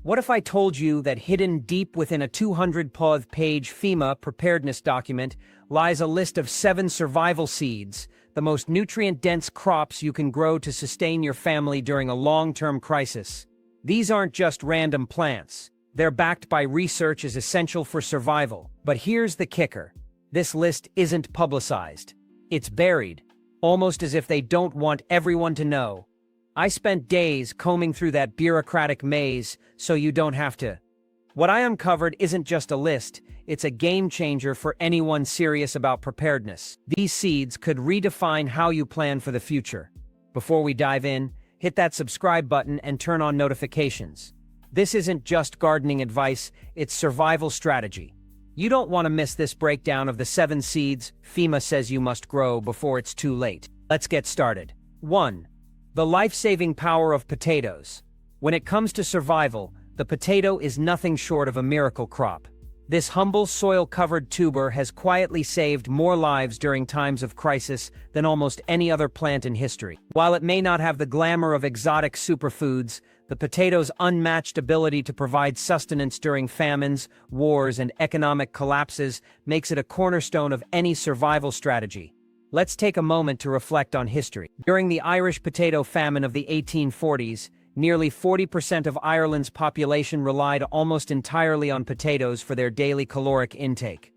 What if I told you that hidden deep within a 200-page FEMA preparedness document lies a list of 7 survival seeds, the most nutrient-dense crops you can grow to sustain your family during a long-term crisis? These aren't just random plants. They're backed by research as essential for survival. But here's the kicker. This list isn't publicized. It's buried, almost as if they don't want everyone to know. I spent days combing through that bureaucratic maze so you don't have to. What I uncovered isn't just a list, it's a game changer for anyone serious about preparedness. These seeds could redefine how you plan for the future. Before we dive in, hit that subscribe button and turn on notifications. This isn't just gardening advice, it's survival strategy. You don't want to miss this breakdown of the 7 seeds FEMA says you must grow before it's too late. Let's get started. 1. The life-saving power of potatoes. When it comes to survival, the potato is nothing short of a miracle crop. This humble soil-covered tuber has quietly saved more lives during times of crisis than almost any other plant in history. While it may not have the glamour of exotic superfoods, the potato's unmatched ability to provide sustenance during famines, wars, and economic collapses makes it a cornerstone of any survival strategy. Let's take a moment to reflect on history. During the Irish potato famine of the 1840s, nearly 40% of Ireland's population relied almost entirely on potatoes for their daily caloric intake.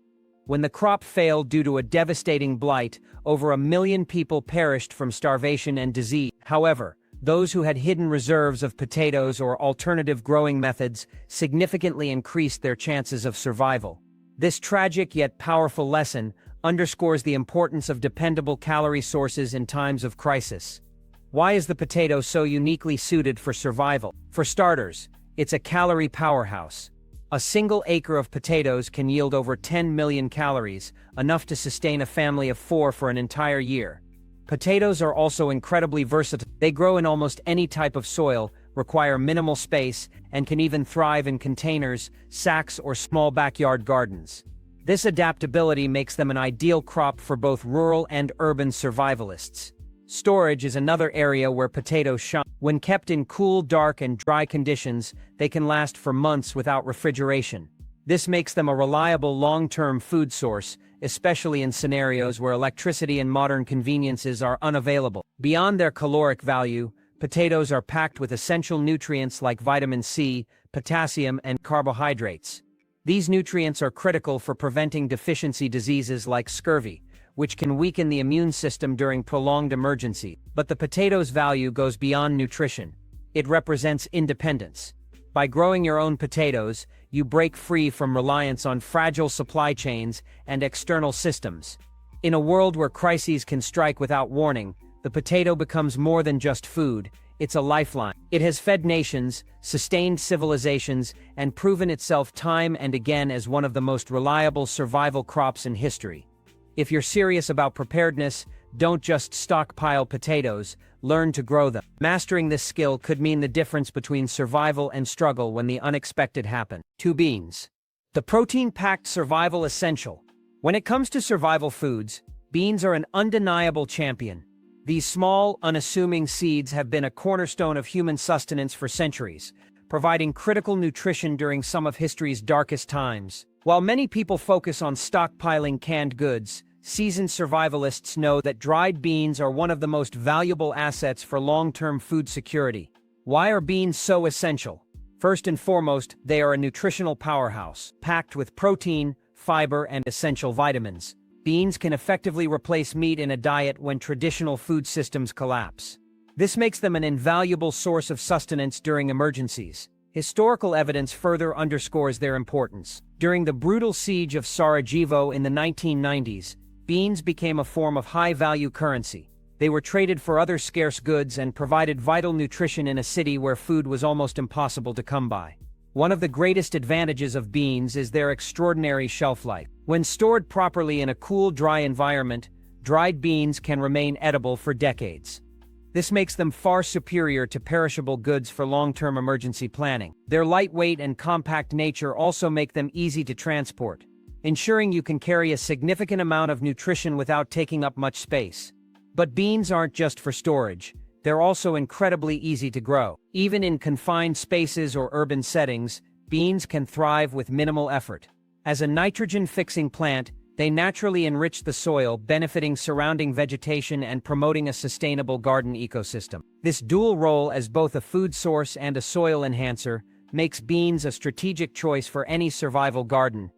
When the crop failed due to a devastating blight, over 1 million people perished from starvation and disease. However, those who had hidden reserves of potatoes or alternative growing methods significantly increased their chances of survival. This tragic yet powerful lesson underscores the importance of dependable calorie sources in times of crisis. Why is the potato so uniquely suited for survival? For starters, it's a calorie powerhouse. A single acre of potatoes can yield over 10 million calories, enough to sustain a family of 4 for an entire year. Potatoes are also incredibly versatile. They grow in almost any type of soil, require minimal space, and can even thrive in containers, sacks, or small backyard gardens. This adaptability makes them an ideal crop for both rural and urban survivalists. Storage is another area where potatoes shine. When kept in cool, dark, and dry conditions, they can last for months without refrigeration. This makes them a reliable long-term food source, especially in scenarios where electricity and modern conveniences are unavailable. Beyond their caloric value, potatoes are packed with essential nutrients like vitamin C, potassium, and carbohydrates. These nutrients are critical for preventing deficiency diseases like scurvy, which can weaken the immune system during prolonged emergencies. But the potato's value goes beyond nutrition. It represents independence. By growing your own potatoes, you break free from reliance on fragile supply chains and external systems. In a world where crises can strike without warning, the potato becomes more than just food. It's a lifeline. It has fed nations, sustained civilizations, and proven itself time and again as one of the most reliable survival crops in history. If you're serious about preparedness, don't just stockpile potatoes, learn to grow them. Mastering this skill could mean the difference between survival and struggle when the unexpected happens. 2. Beans. The protein-packed survival essential. When it comes to survival foods, beans are an undeniable champion. These small, unassuming seeds have been a cornerstone of human sustenance for centuries, providing critical nutrition during some of history's darkest times. While many people focus on stockpiling canned goods, seasoned survivalists know that dried beans are one of the most valuable assets for long-term food security. Why are beans so essential? First and foremost, they are a nutritional powerhouse, packed with protein, fiber, and essential vitamins. Beans can effectively replace meat in a diet when traditional food systems collapse. This makes them an invaluable source of sustenance during emergencies. Historical evidence further underscores their importance. During the brutal siege of Sarajevo in the 1990s, beans became a form of high-value currency. They were traded for other scarce goods and provided vital nutrition in a city where food was almost impossible to come by. One of the greatest advantages of beans is their extraordinary shelf life. When stored properly in a cool, dry environment, dried beans can remain edible for decades. This makes them far superior to perishable goods for long-term emergency planning. Their lightweight and compact nature also make them easy to transport, ensuring you can carry a significant amount of nutrition without taking up much space. But beans aren't just for storage. they're also incredibly easy to grow. Even in confined spaces or urban settings, beans can thrive with minimal effort. As a nitrogen-fixing plant, they naturally enrich the soil, benefiting surrounding vegetation and promoting a sustainable garden ecosystem. This dual role as both a food source and a soil enhancer makes beans a strategic choice for any survival garden.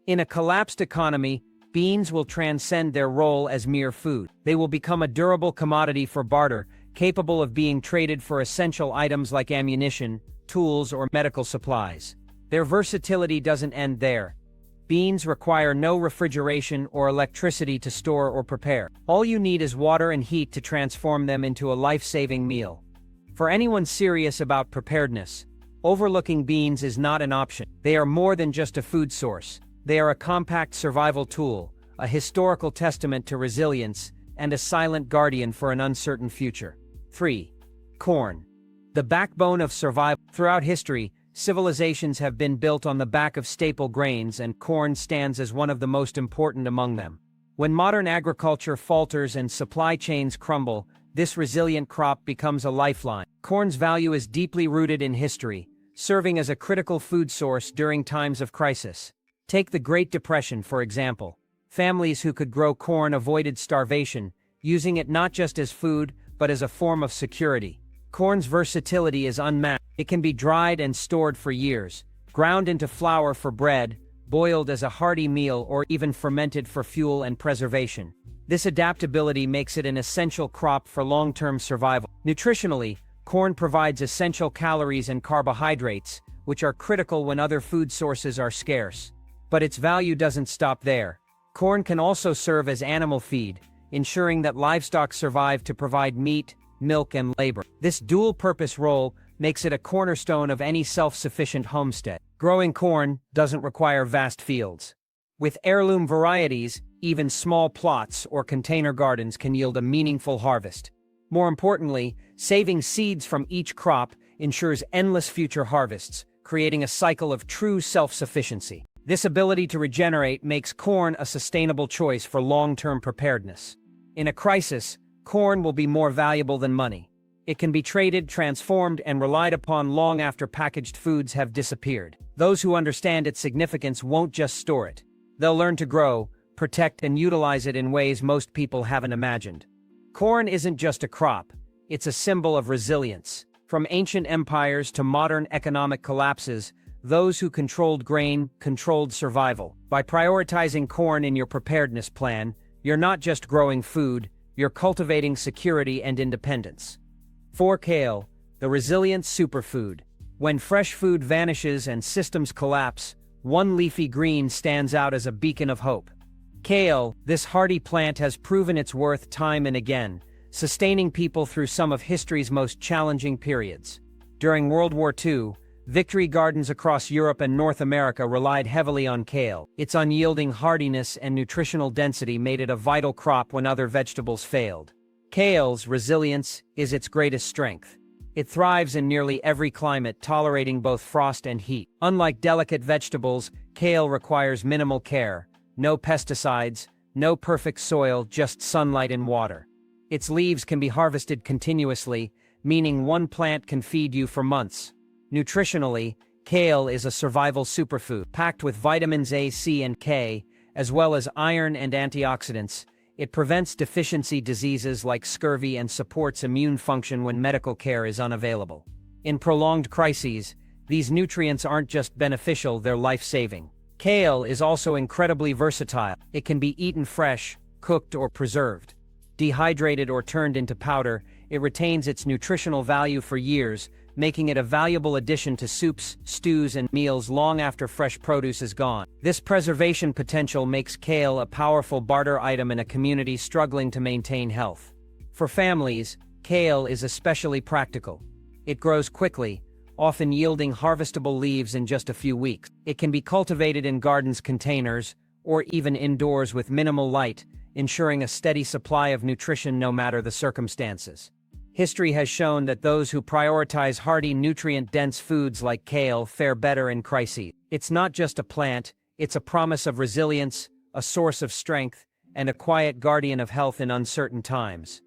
In a collapsed economy, beans will transcend their role as mere food. They will become a durable commodity for barter, capable of being traded for essential items like ammunition, tools, or medical supplies. Their versatility doesn't end there. Beans require no refrigeration or electricity to store or prepare. All you need is water and heat to transform them into a life-saving meal. For anyone serious about preparedness, overlooking beans is not an option. They are more than just a food source. They are a compact survival tool, a historical testament to resilience, and a silent guardian for an uncertain future. 3. Corn. The backbone of survival. Throughout history, civilizations have been built on the back of staple grains, and corn stands as one of the most important among them. When modern agriculture falters and supply chains crumble, this resilient crop becomes a lifeline. Corn's value is deeply rooted in history, serving as a critical food source during times of crisis. Take the Great Depression, for example. Families who could grow corn avoided starvation, using it not just as food, but as a form of security. Corn's versatility is unmatched. It can be dried and stored for years, ground into flour for bread, boiled as a hearty meal, or even fermented for fuel and preservation. This adaptability makes it an essential crop for long-term survival. Nutritionally, corn provides essential calories and carbohydrates, which are critical when other food sources are scarce. But its value doesn't stop there. Corn can also serve as animal feed, ensuring that livestock survive to provide meat, milk, and labor. This dual-purpose role makes it a cornerstone of any self-sufficient homestead. Growing corn doesn't require vast fields. With heirloom varieties, even small plots or container gardens can yield a meaningful harvest. More importantly, saving seeds from each crop ensures endless future harvests, creating a cycle of true self-sufficiency. This ability to regenerate makes corn a sustainable choice for long-term preparedness. In a crisis, corn will be more valuable than money. It can be traded, transformed, and relied upon long after packaged foods have disappeared. Those who understand its significance won't just store it. They'll learn to grow, protect, and utilize it in ways most people haven't imagined. Corn isn't just a crop, it's a symbol of resilience. From ancient empires to modern economic collapses, those who controlled grain controlled survival. By prioritizing corn in your preparedness plan, you're not just growing food, you're cultivating security and independence. 4. Kale, the resilient superfood. When fresh food vanishes and systems collapse, one leafy green stands out as a beacon of hope. Kale, this hardy plant, has proven its worth time and again, sustaining people through some of history's most challenging periods. During World War II, victory gardens across Europe and North America relied heavily on kale. Its unyielding hardiness and nutritional density made it a vital crop when other vegetables failed. Kale's resilience is its greatest strength. It thrives in nearly every climate, tolerating both frost and heat. Unlike delicate vegetables, kale requires minimal care. No pesticides, no perfect soil, just sunlight and water. Its leaves can be harvested continuously, meaning one plant can feed you for months. Nutritionally, kale is a survival superfood. Packed with vitamins A, C, and K, as well as iron and antioxidants, it prevents deficiency diseases like scurvy and supports immune function when medical care is unavailable. In prolonged crises, these nutrients aren't just beneficial, they're life-saving. Kale is also incredibly versatile. It can be eaten fresh, cooked, or preserved. Dehydrated or turned into powder, it retains its nutritional value for years, making it a valuable addition to soups, stews, and meals long after fresh produce is gone. This preservation potential makes kale a powerful barter item in a community struggling to maintain health. For families, kale is especially practical. It grows quickly, often yielding harvestable leaves in just a few weeks. It can be cultivated in gardens, containers, or even indoors with minimal light, ensuring a steady supply of nutrition no matter the circumstances. History has shown that those who prioritize hardy, nutrient-dense foods like kale fare better in crises. It's not just a plant, it's a promise of resilience, a source of strength, and a quiet guardian of health in uncertain times.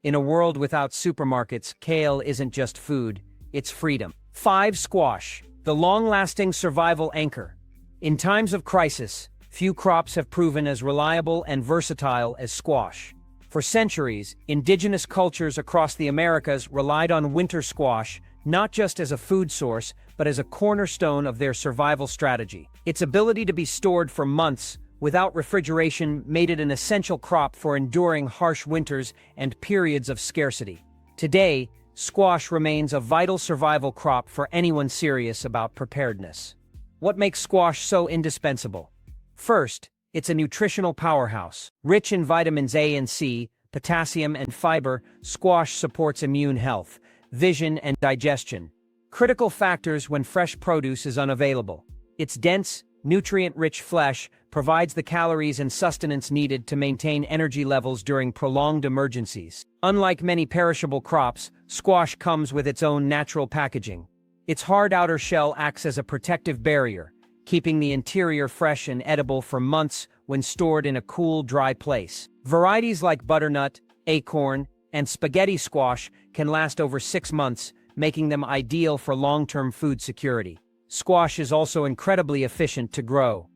In a world without supermarkets, kale isn't just food, it's freedom. 5. Squash, the long-lasting survival anchor. In times of crisis, few crops have proven as reliable and versatile as squash. For centuries, indigenous cultures across the Americas relied on winter squash not just as a food source, but as a cornerstone of their survival strategy. Its ability to be stored for months without refrigeration made it an essential crop for enduring harsh winters and periods of scarcity. Today, squash remains a vital survival crop for anyone serious about preparedness. What makes squash so indispensable? First, it's a nutritional powerhouse. Rich in vitamins A and C, potassium and fiber, squash supports immune health, vision and digestion, critical factors when fresh produce is unavailable. Its dense, nutrient-rich flesh provides the calories and sustenance needed to maintain energy levels during prolonged emergencies. Unlike many perishable crops, squash comes with its own natural packaging. Its hard outer shell acts as a protective barrier, keeping the interior fresh and edible for months when stored in a cool, dry place. Varieties like butternut, acorn, and spaghetti squash can last over 6 months, making them ideal for long-term food security. Squash is also incredibly efficient to grow.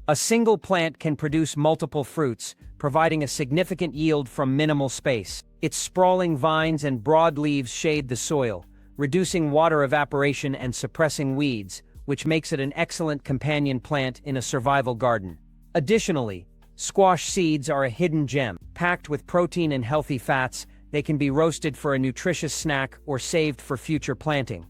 A single plant can produce multiple fruits, providing a significant yield from minimal space. Its sprawling vines and broad leaves shade the soil, reducing water evaporation and suppressing weeds, which makes it an excellent companion plant in a survival garden. Additionally, squash seeds are a hidden gem. Packed with protein and healthy fats, they can be roasted for a nutritious snack or saved for future planting,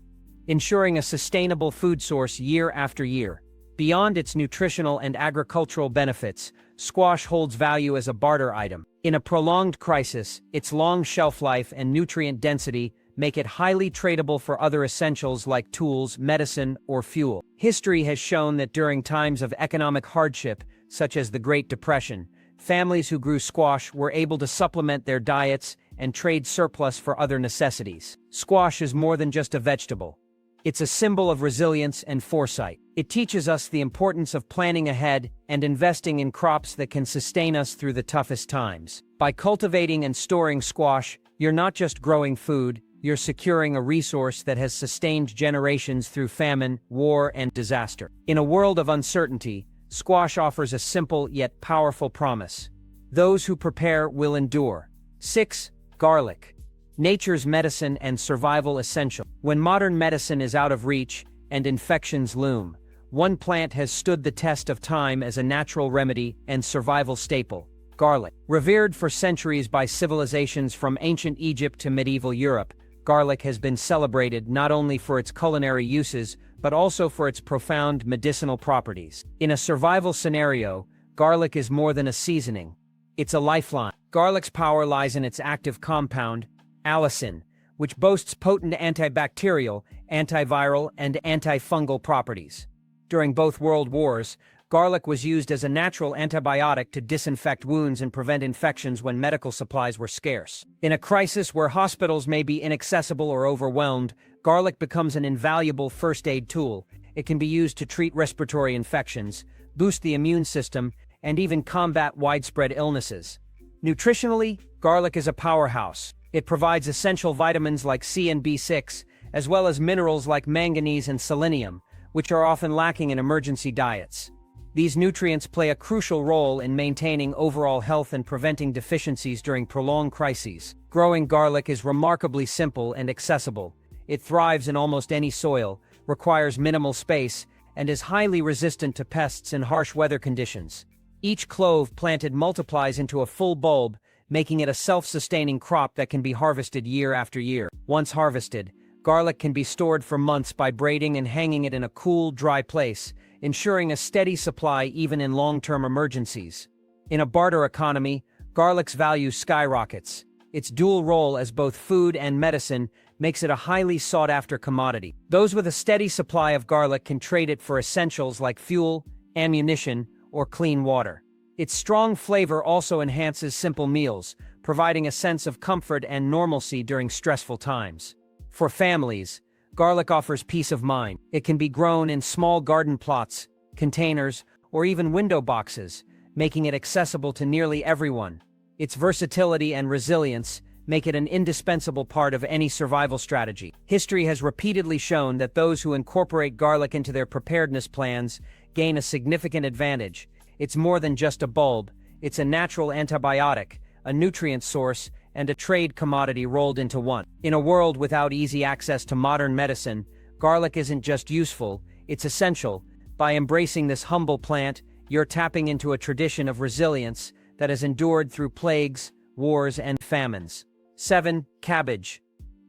ensuring a sustainable food source year after year. Beyond its nutritional and agricultural benefits, squash holds value as a barter item. In a prolonged crisis, its long shelf life and nutrient density make it highly tradable for other essentials like tools, medicine, or fuel. History has shown that during times of economic hardship, such as the Great Depression, families who grew squash were able to supplement their diets and trade surplus for other necessities. Squash is more than just a vegetable. It's a symbol of resilience and foresight. It teaches us the importance of planning ahead and investing in crops that can sustain us through the toughest times. By cultivating and storing squash, you're not just growing food, you're securing a resource that has sustained generations through famine, war, and disaster. In a world of uncertainty, squash offers a simple yet powerful promise. Those who prepare will endure. 6. Garlic. Nature's medicine and survival essential. When modern medicine is out of reach and infections loom, one plant has stood the test of time as a natural remedy and survival staple: garlic. Revered for centuries by civilizations from ancient Egypt to medieval Europe, garlic has been celebrated not only for its culinary uses, but also for its profound medicinal properties. In a survival scenario, garlic is more than a seasoning. It's a lifeline. Garlic's power lies in its active compound, allicin, which boasts potent antibacterial, antiviral, and antifungal properties. During both world wars, garlic was used as a natural antibiotic to disinfect wounds and prevent infections when medical supplies were scarce. In a crisis where hospitals may be inaccessible or overwhelmed, garlic becomes an invaluable first aid tool. It can be used to treat respiratory infections, boost the immune system, and even combat widespread illnesses. Nutritionally, garlic is a powerhouse. It provides essential vitamins like C and B6, as well as minerals like manganese and selenium, which are often lacking in emergency diets. These nutrients play a crucial role in maintaining overall health and preventing deficiencies during prolonged crises. Growing garlic is remarkably simple and accessible. It thrives in almost any soil, requires minimal space, and is highly resistant to pests in harsh weather conditions. Each clove planted multiplies into a full bulb, making it a self-sustaining crop that can be harvested year after year. Once harvested, garlic can be stored for months by braiding and hanging it in a cool, dry place, ensuring a steady supply even in long-term emergencies. In a barter economy, garlic's value skyrockets. Its dual role as both food and medicine makes it a highly sought-after commodity. Those with a steady supply of garlic can trade it for essentials like fuel, ammunition, or clean water. Its strong flavor also enhances simple meals, providing a sense of comfort and normalcy during stressful times. For families, garlic offers peace of mind. It can be grown in small garden plots, containers, or even window boxes, making it accessible to nearly everyone. Its versatility and resilience make it an indispensable part of any survival strategy. History has repeatedly shown that those who incorporate garlic into their preparedness plans gain a significant advantage. It's more than just a bulb, it's a natural antibiotic, a nutrient source, and a trade commodity rolled into one. In a world without easy access to modern medicine, garlic isn't just useful, it's essential. By embracing this humble plant, you're tapping into a tradition of resilience that has endured through plagues, wars, and famines. 7. Cabbage.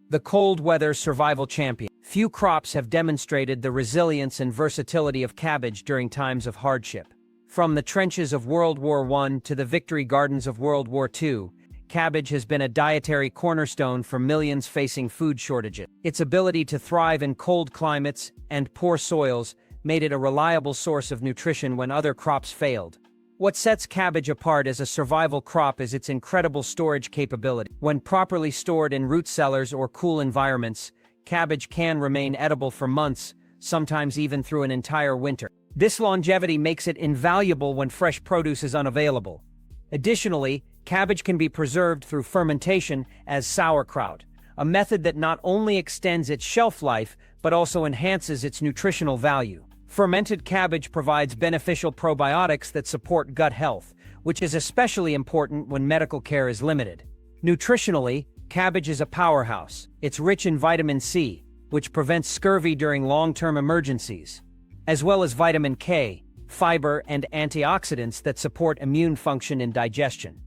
The cold weather survival champion. Few crops have demonstrated the resilience and versatility of cabbage during times of hardship. From the trenches of World War I to the victory gardens of World War II, cabbage has been a dietary cornerstone for millions facing food shortages. Its ability to thrive in cold climates and poor soils made it a reliable source of nutrition when other crops failed. What sets cabbage apart as a survival crop is its incredible storage capability. When properly stored in root cellars or cool environments, cabbage can remain edible for months, sometimes even through an entire winter. This longevity makes it invaluable when fresh produce is unavailable. Additionally, cabbage can be preserved through fermentation as sauerkraut, a method that not only extends its shelf life but also enhances its nutritional value. Fermented cabbage provides beneficial probiotics that support gut health, which is especially important when medical care is limited. Nutritionally, cabbage is a powerhouse. It's rich in vitamin C, which prevents scurvy during long-term emergencies, as well as vitamin K, fiber, and antioxidants that support immune function and digestion.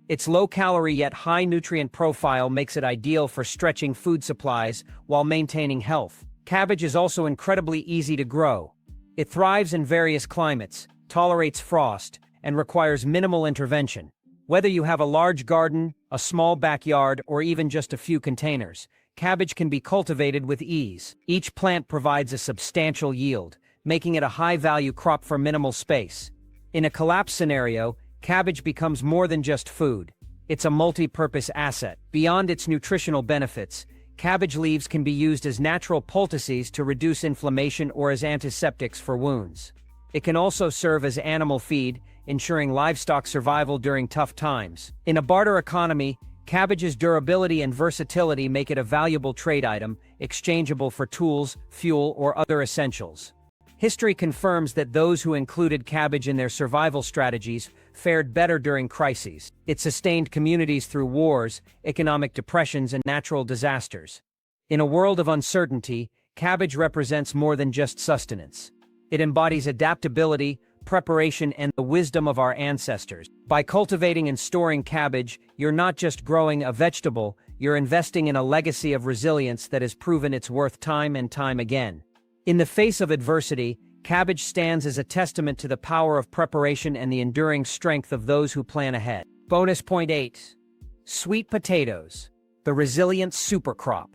Its low-calorie yet high nutrient profile makes it ideal for stretching food supplies while maintaining health. Cabbage is also incredibly easy to grow. It thrives in various climates, tolerates frost, and requires minimal intervention. Whether you have a large garden, a small backyard, or even just a few containers, cabbage can be cultivated with ease. Each plant provides a substantial yield, making it a high-value crop for minimal space. In a collapse scenario, cabbage becomes more than just food. It's a multi-purpose asset. Beyond its nutritional benefits, cabbage leaves can be used as natural poultices to reduce inflammation or as antiseptics for wounds. It can also serve as animal feed, ensuring livestock survival during tough times. In a barter economy, cabbage's durability and versatility make it a valuable trade item, exchangeable for tools, fuel, or other essentials. History confirms that those who included cabbage in their survival strategies fared better during crises. It sustained communities through wars, economic depressions, and natural disasters. In a world of uncertainty, cabbage represents more than just sustenance. It embodies adaptability, preparation, and the wisdom of our ancestors. By cultivating and storing cabbage, you're not just growing a vegetable, you're investing in a legacy of resilience that has proven its worth time and time again. In the face of adversity, cabbage stands as a testament to the power of preparation and the enduring strength of those who plan ahead. Bonus point 8. Sweet potatoes, the resilient supercrop.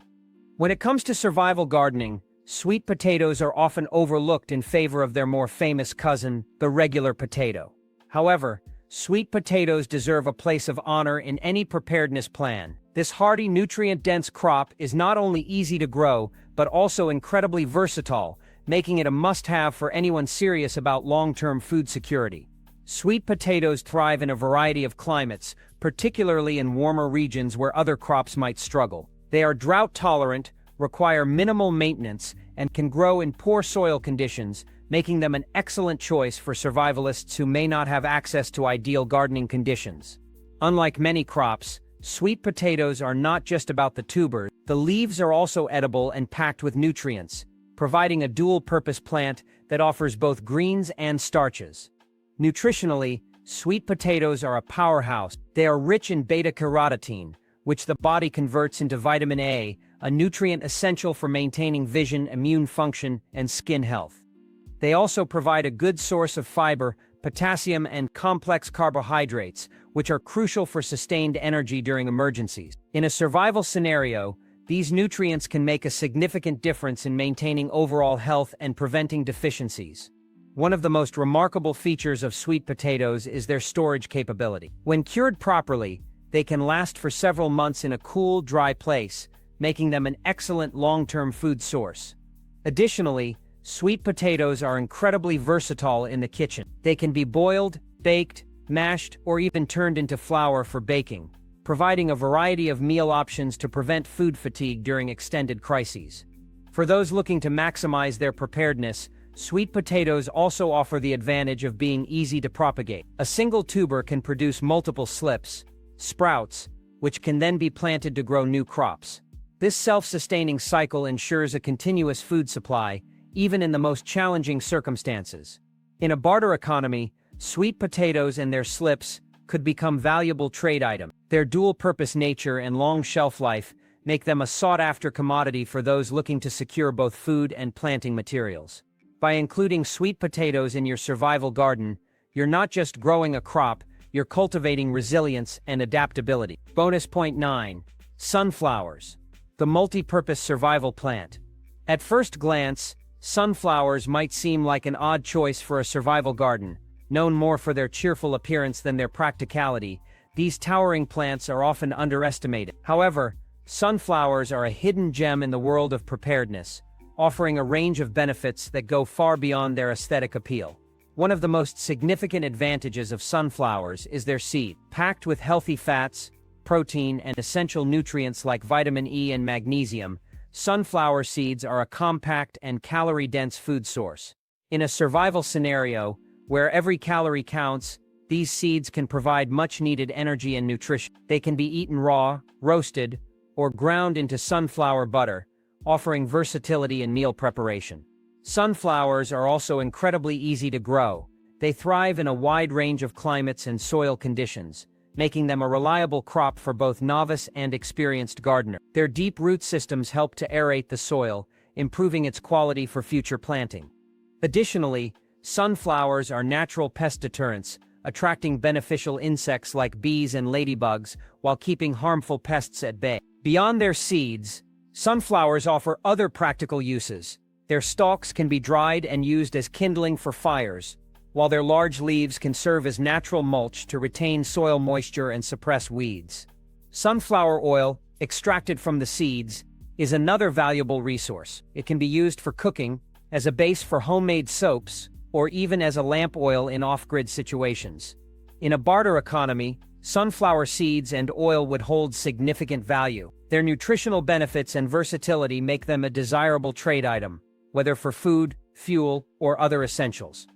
When it comes to survival gardening, sweet potatoes are often overlooked in favor of their more famous cousin, the regular potato. However, sweet potatoes deserve a place of honor in any preparedness plan. This hardy, nutrient-dense crop is not only easy to grow, but also incredibly versatile, making it a must-have for anyone serious about long-term food security. Sweet potatoes thrive in a variety of climates, particularly in warmer regions where other crops might struggle. They are drought-tolerant, require minimal maintenance, and can grow in poor soil conditions, making them an excellent choice for survivalists who may not have access to ideal gardening conditions. Unlike many crops, sweet potatoes are not just about the tubers. The leaves are also edible and packed with nutrients, providing a dual-purpose plant that offers both greens and starches. Nutritionally, sweet potatoes are a powerhouse. They are rich in beta-carotene, which the body converts into vitamin A, a nutrient essential for maintaining vision, immune function, and skin health. They also provide a good source of fiber, potassium, and complex carbohydrates, which are crucial for sustained energy during emergencies. In a survival scenario, these nutrients can make a significant difference in maintaining overall health and preventing deficiencies. One of the most remarkable features of sweet potatoes is their storage capability. When cured properly, they can last for several months in a cool, dry place, making them an excellent long-term food source. Additionally, sweet potatoes are incredibly versatile in the kitchen. They can be boiled, baked, mashed, or even turned into flour for baking. providing a variety of meal options to prevent food fatigue during extended crises. For those looking to maximize their preparedness, sweet potatoes also offer the advantage of being easy to propagate. A single tuber can produce multiple slips, sprouts, which can then be planted to grow new crops. This self-sustaining cycle ensures a continuous food supply, even in the most challenging circumstances. In a barter economy, sweet potatoes and their slips could become valuable trade items. Their dual-purpose nature and long shelf life make them a sought-after commodity for those looking to secure both food and planting materials. By including sweet potatoes in your survival garden, you're not just growing a crop, you're cultivating resilience and adaptability. Bonus point 9. Sunflowers. The multi-purpose survival plant. At first glance, sunflowers might seem like an odd choice for a survival garden. Known more for their cheerful appearance than their practicality, these towering plants are often underestimated. However, sunflowers are a hidden gem in the world of preparedness, offering a range of benefits that go far beyond their aesthetic appeal. One of the most significant advantages of sunflowers is their seed. Packed with healthy fats, protein, and essential nutrients like vitamin E and magnesium, sunflower seeds are a compact and calorie-dense food source. In a survival scenario, where every calorie counts, these seeds can provide much-needed energy and nutrition. They can be eaten raw, roasted, or ground into sunflower butter, offering versatility in meal preparation. Sunflowers are also incredibly easy to grow. They thrive in a wide range of climates and soil conditions, making them a reliable crop for both novice and experienced gardeners. Their deep root systems help to aerate the soil, improving its quality for future planting. Additionally, sunflowers are natural pest deterrents, attracting beneficial insects like bees and ladybugs while keeping harmful pests at bay. Beyond their seeds, sunflowers offer other practical uses. Their stalks can be dried and used as kindling for fires, while their large leaves can serve as natural mulch to retain soil moisture and suppress weeds. Sunflower oil, extracted from the seeds, is another valuable resource. It can be used for cooking, as a base for homemade soaps, or even as a lamp oil in off-grid situations. In a barter economy, sunflower seeds and oil would hold significant value. Their nutritional benefits and versatility make them a desirable trade item, whether for food, fuel, or other essentials.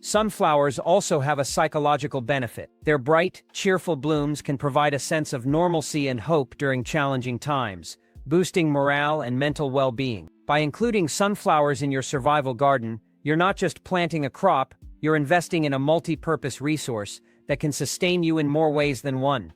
Sunflowers also have a psychological benefit. Their bright, cheerful blooms can provide a sense of normalcy and hope during challenging times, boosting morale and mental well-being. By including sunflowers in your survival garden, you're not just planting a crop, you're investing in a multi-purpose resource that can sustain you in more ways than one.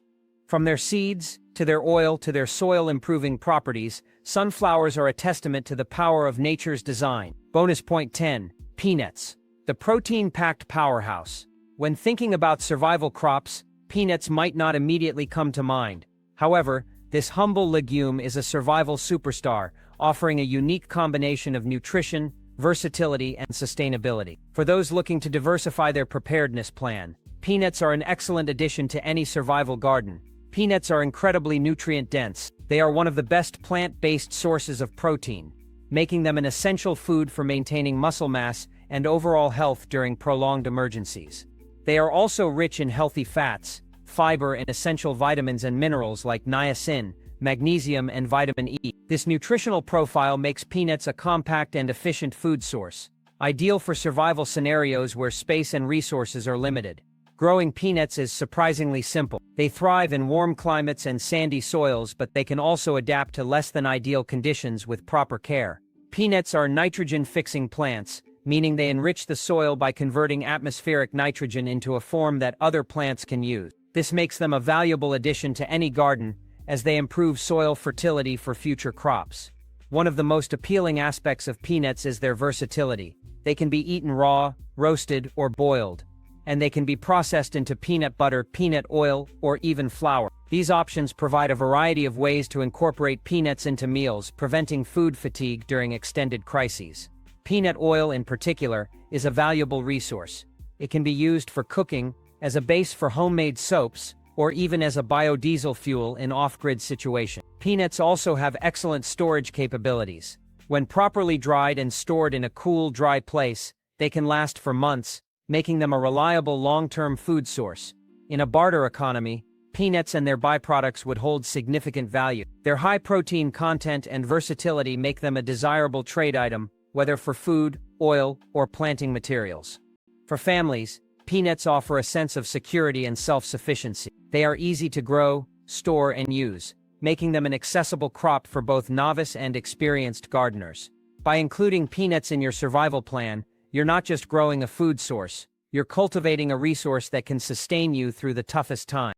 From their seeds, to their oil, to their soil-improving properties, sunflowers are a testament to the power of nature's design. Bonus point 10. Peanuts. The protein-packed powerhouse. When thinking about survival crops, peanuts might not immediately come to mind. However, this humble legume is a survival superstar, offering a unique combination of nutrition, versatility, and sustainability. For those looking to diversify their preparedness plan, peanuts are an excellent addition to any survival garden. Peanuts are incredibly nutrient-dense. They are one of the best plant-based sources of protein, making them an essential food for maintaining muscle mass and overall health during prolonged emergencies. They are also rich in healthy fats, fiber, and essential vitamins and minerals like niacin, magnesium, and vitamin E. This nutritional profile makes peanuts a compact and efficient food source, ideal for survival scenarios where space and resources are limited. Growing peanuts is surprisingly simple. They thrive in warm climates and sandy soils, but they can also adapt to less than ideal conditions with proper care. Peanuts are nitrogen-fixing plants, meaning they enrich the soil by converting atmospheric nitrogen into a form that other plants can use. This makes them a valuable addition to any garden, as they improve soil fertility for future crops. One of the most appealing aspects of peanuts is their versatility. They can be eaten raw, roasted, or boiled, and they can be processed into peanut butter, peanut oil, or even flour. These options provide a variety of ways to incorporate peanuts into meals, preventing food fatigue during extended crises. Peanut oil, in particular, is a valuable resource. It can be used for cooking, as a base for homemade soaps, or even as a biodiesel fuel in off-grid situations. Peanuts also have excellent storage capabilities. When properly dried and stored in a cool, dry place, they can last for months, making them a reliable long-term food source. In a barter economy, peanuts and their byproducts would hold significant value. Their high protein content and versatility make them a desirable trade item, whether for food, oil, or planting materials. For families, peanuts offer a sense of security and self-sufficiency. They are easy to grow, store, and use, making them an accessible crop for both novice and experienced gardeners. By including peanuts in your survival plan, you're not just growing a food source, you're cultivating a resource that can sustain you through the toughest times.